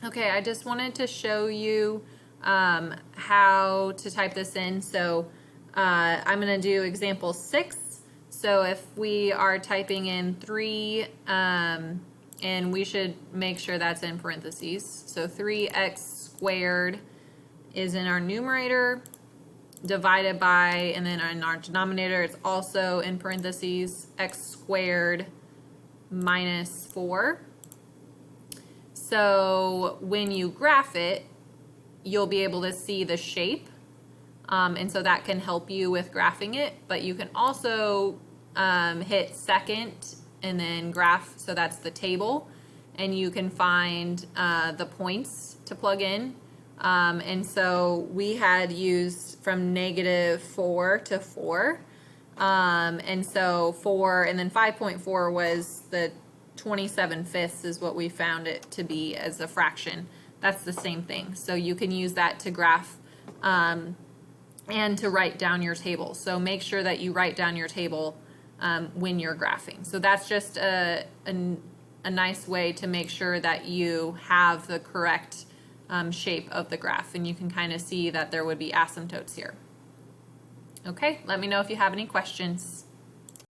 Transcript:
Okay, I just wanted to show you how to type this in. So I'm going to do example 6. So if we are typing in 3, and we should make sure that's in parentheses. So 3x squared is in our numerator, divided by, and then in our denominator, it's also in parentheses, x squared minus 4. So when you graph it, you'll be able to see the shape. And so that can help you with graphing it. But you can also hit second and then graph, so that's the table. And you can find the points to plug in. And so we had used from -4 to 4. And so 4, and then 5.4 was the 27/5 is what we found it to be as a fraction. That's the same thing. So you can use that to graph and to write down your table. So make sure that you write down your table when you're graphing. So that's just a nice way to make sure that you have the correct shape of the graph, and you can kind of see that there would be asymptotes here. Okay, let me know if you have any questions.